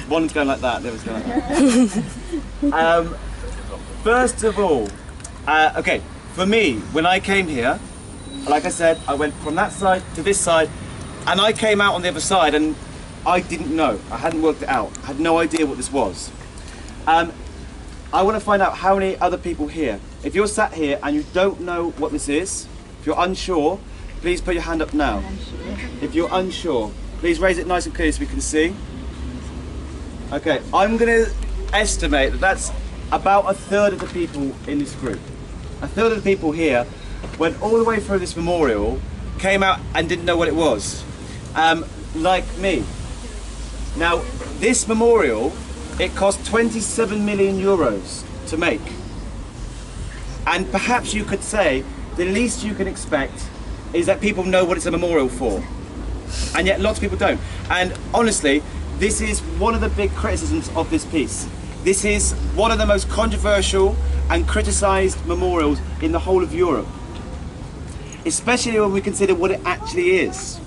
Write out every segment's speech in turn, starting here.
One's going like that, the other's going like that. First of all, okay, for me, when I came here, like I said, I went from that side to this side, and I came out on the other side, and I didn't know. I hadn't worked it out. I had no idea what this was. I want to find out how many other people here. If you're sat here and you don't know what this is, if you're unsure, please put your hand up now. If you're unsure, please raise it nice and clear so we can see. Okay, I'm going to estimate that that's about a third of the people in this group. A third of the people here went all the way through this memorial, came out and didn't know what it was, like me. Now, this memorial, it cost 27 million euros to make. And perhaps you could say the least you can expect is that people know what it's a memorial for. And yet lots of people don't. And honestly, this is one of the big criticisms of this piece. This is one of the most controversial and criticised memorials in the whole of Europe. Especially when we consider what it actually is.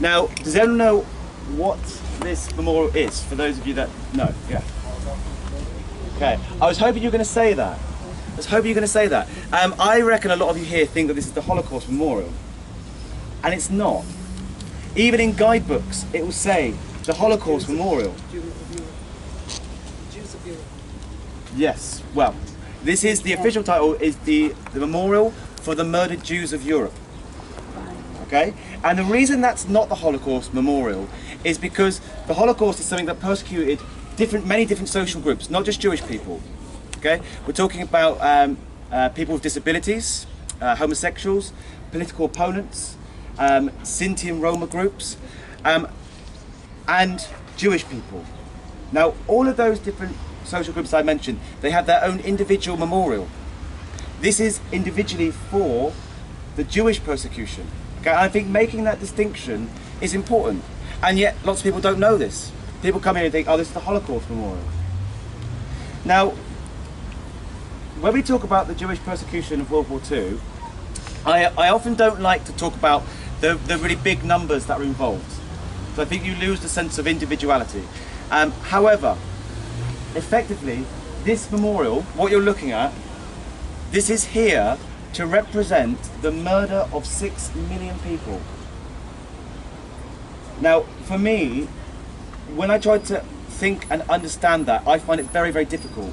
Now, does anyone know what this memorial is? For those of you that know, yeah. Okay, I was hoping you were going to say that. I reckon a lot of you here think that this is the Holocaust Memorial. And it's not. Even in guidebooks, it will say the Holocaust Memorial. Yes, well, this is the official title is the Memorial for the Murdered Jews of Europe. Okay? And the reason that's not the Holocaust Memorial is because the Holocaust is something that persecuted many different social groups, not just Jewish people. Okay? We're talking about people with disabilities, homosexuals, political opponents, Sinti and Roma groups, and Jewish people. Now, all of those different social groups I mentioned, they have their own individual memorial. This is individually for the Jewish persecution. Okay? I think making that distinction is important, and yet lots of people don't know this. People come here and think, oh, this is the Holocaust Memorial. Now, when we talk about the Jewish persecution of World War II, I often don't like to talk about the really big numbers that are involved. So I think you lose the sense of individuality. However, effectively, this memorial, what you're looking at, this is here to represent the murder of 6 million people. Now, for me, when I try to think and understand that, I find it very, very difficult.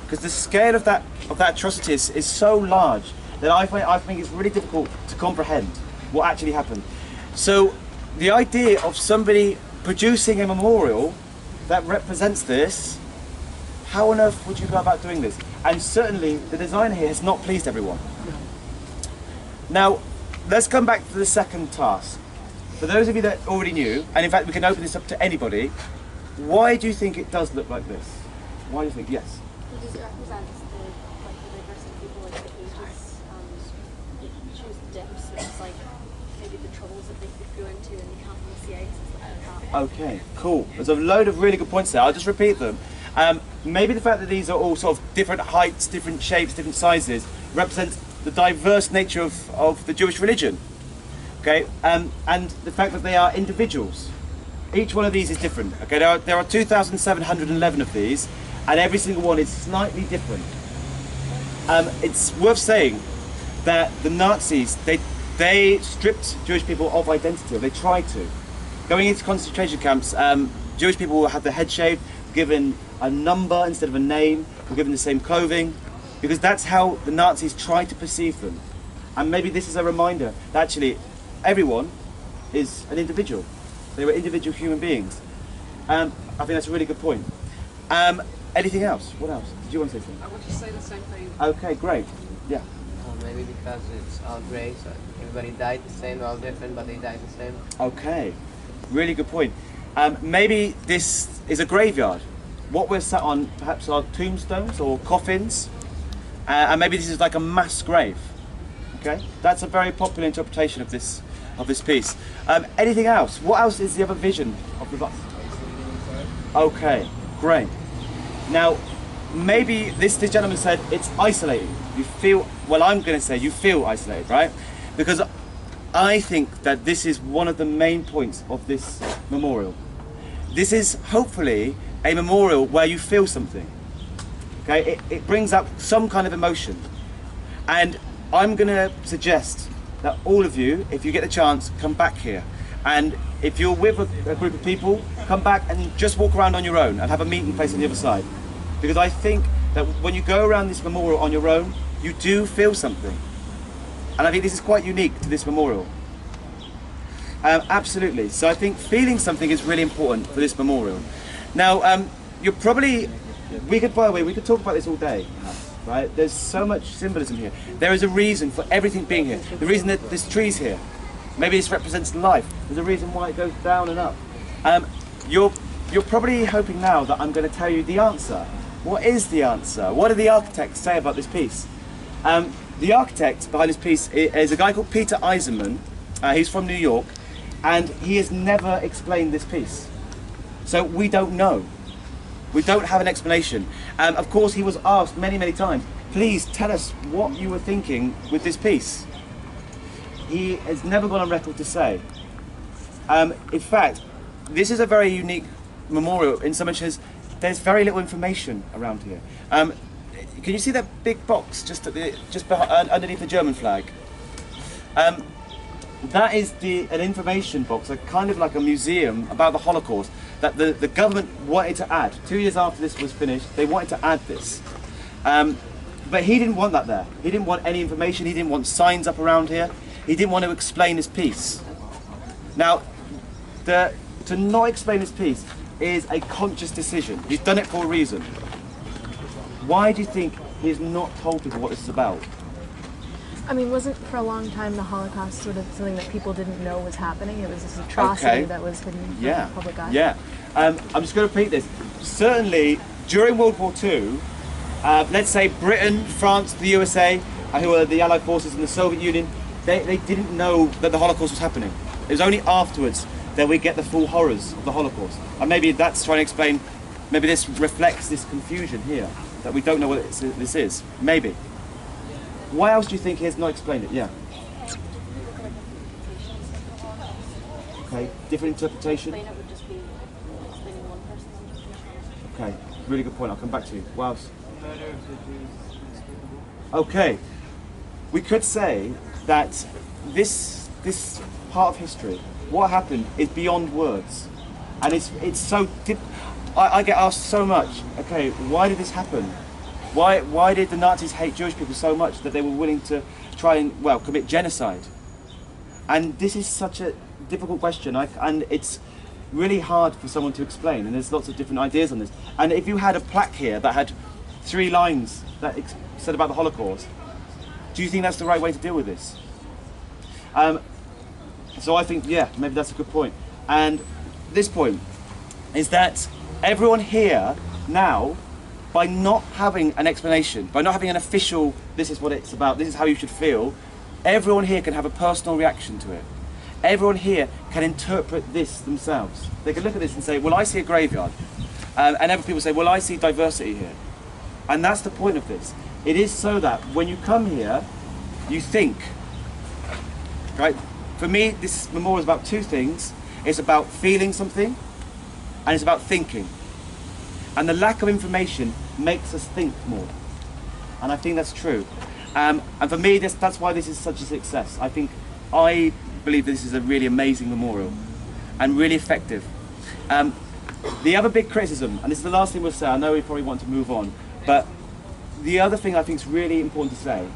Because the scale of that atrocity is so large that I think it's really difficult to comprehend what actually happened. So the idea of somebody producing a memorial that represents this, how on earth would you go about doing this? And certainly the designer here has not pleased everyone. Now, let's come back to the second task. For those of you that already knew, and in fact we can open this up to anybody, why do you think it does look like this? Why do you think? Yes? Because it represents the diversity of people, like the ages, it shows the depths, so it's like maybe the troubles that they could go into and you can't really see it. Okay, cool. There's a load of really good points there. I'll just repeat them. Maybe the fact that these are all sort of different heights, different shapes, different sizes represents the diverse nature of the Jewish religion. Okay, and the fact that they are individuals. Each one of these is different. Okay, there are 2,711 of these, and every single one is slightly different. It's worth saying that the Nazis, they stripped Jewish people of identity, or they tried to. Going into concentration camps, Jewish people will have their head shaved, given a number instead of a name, were given the same clothing, because that's how the Nazis tried to perceive them. And maybe this is a reminder that actually everyone is an individual. They were individual human beings. I think that's a really good point. Anything else? What else? Did you want to say something? I want to say the same thing. Okay, great. Yeah. Maybe because it's all grey, so everybody died the same, all different, but they died the same. Okay, really good point. Maybe this is a graveyard. What we're sat on perhaps are tombstones or coffins, and maybe this is like a mass grave. Okay, that's a very popular interpretation of this piece. Anything else? What else is the other vision of the bus? Okay, great. Now, maybe this gentleman said it's isolating. You feel, well, I'm going to say you feel isolated, right? Because I think that this is one of the main points of this memorial. this is hopefully a memorial where you feel something. Okay, it brings up some kind of emotion. And I'm going to suggest that all of you, if you get the chance, come back here. And if you're with a group of people, come back and just walk around on your own and have a meeting place on the other side. Because I think that when you go around this memorial on your own, you do feel something. And I think this is quite unique to this memorial. Absolutely. So I think feeling something is really important for this memorial. Now, you're probably, by the way, we could talk about this all day, right? There's so much symbolism here. There is a reason for everything being here. The reason that there's trees here. Maybe this represents life. There's a reason why it goes down and up. You're probably hoping now that I'm going to tell you the answer. What is the answer? What do the architects say about this piece? The architect behind this piece is a guy called Peter Eisenman. He's from New York, and he has never explained this piece. So we don't know. We don't have an explanation. Of course, he was asked many, many times, please tell us what you were thinking with this piece. He has never gone on record to say. In fact, this is a very unique memorial in so much as there's very little information around here. Can you see that big box just underneath the German flag? That is an information box, kind of like a museum about the Holocaust that the government wanted to add. 2 years after this was finished, they wanted to add this. But he didn't want that there. He didn't want any information. He didn't want signs up around here. He didn't want to explain his piece. Now, to not explain his piece is a conscious decision. He's done it for a reason. Why do you think he's not told people what this is about? I mean, wasn't for a long time the Holocaust sort of something that people didn't know was happening? It was this atrocity that was hidden from the public eye. Yeah. I'm just going to repeat this. Certainly, during World War II, let's say Britain, France, the USA, who were the Allied forces in the Soviet Union, they didn't know that the Holocaust was happening. It was only afterwards that we get the full horrors of the Holocaust. And maybe that's trying to explain, maybe this reflects this confusion here, that we don't know what this is. Maybe. Why else do you think he has not explained it? Yeah. Okay, different interpretation. Explain it would just be explaining one person's interpretation. Okay, really good point. I'll come back to you. What else? Okay, we could say that this part of history, what happened, is beyond words, and it's so deep. I get asked so much. Okay, why did this happen? Why did the Nazis hate Jewish people so much that they were willing to try and commit genocide? And this is such a difficult question, and it's really hard for someone to explain. And there's lots of different ideas on this. And if you had a plaque here that had 3 lines that said about the Holocaust, do you think that's the right way to deal with this? So I think, yeah, maybe that's a good point. And this point is that everyone here now, by not having an explanation, by not having an official, this is what it's about, this is how you should feel, everyone here can have a personal reaction to it. Everyone here can interpret this themselves. They can look at this and say, well, I see a graveyard. And other people say, well, I see diversity here. And that's the point of this. It is so that when you come here, you think. Right? For me, this memorial is about 2 things. It's about feeling something, and it's about thinking. And the lack of information makes us think more. And I think that's true. And for me, that's why this is such a success. I believe this is a really amazing memorial and really effective. The other big criticism, and this is the last thing we'll say, I know we probably want to move on, but the other thing I think is really important to say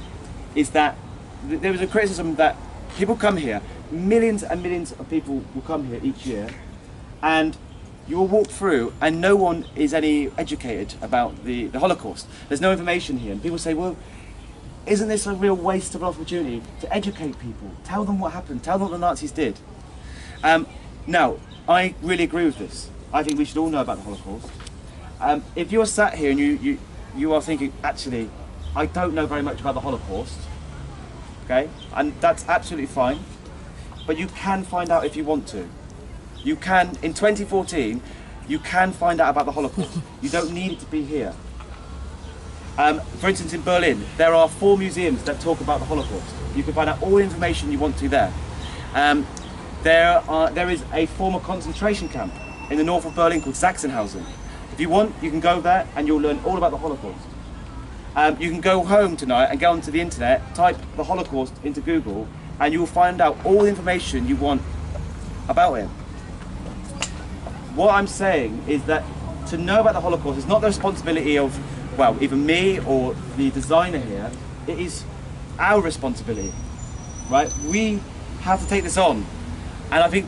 is that there was a criticism that people come here, millions and millions of people will come here each year, and you will walk through and no one is any educated about the Holocaust. There's no information here, and people say, well, isn't this a real waste of an opportunity to educate people? Tell them what happened, tell them what the Nazis did. Now, I really agree with this. I think we should all know about the Holocaust. If you're sat here and you are thinking, actually, I don't know very much about the Holocaust, okay, and that's absolutely fine, but you can find out if you want to. You can, in 2014, you can find out about the Holocaust. You don't need it to be here. For instance, in Berlin, there are 4 museums that talk about the Holocaust. You can find out all the information you want to there. There is a former concentration camp in the north of Berlin called Sachsenhausen. If you want, you can go there and you'll learn all about the Holocaust. You can go home tonight and go onto the internet, type the Holocaust into Google, and you'll find out all the information you want about it. What I'm saying is that to know about the Holocaust is not the responsibility of, well, either me or the designer here. It is our responsibility, right? We have to take this on. And I think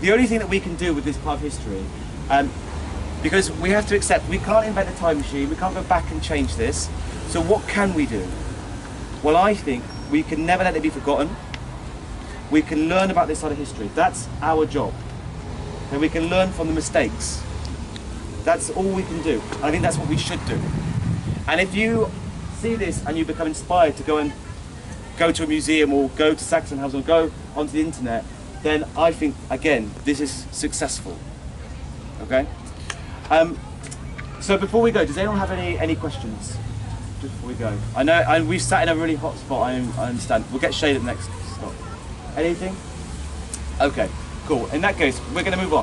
the only thing that we can do with this part of history, because we have to accept we can't invent a time machine, we can't go back and change this. So what can we do? Well, I think we can never let it be forgotten. We can learn about this side of history. That's our job. And we can learn from the mistakes. That's all we can do. And I think that's what we should do. And if you see this and you become inspired to go to a museum or go to Sachsenhausen or go onto the internet, then I think, again, this is successful. Okay? So before we go, does anyone have any questions? Just before we go. I know, and we've sat in a really hot spot, I understand. We'll get shade at the next stop. Anything? Okay, cool. In that case, we're going to move on.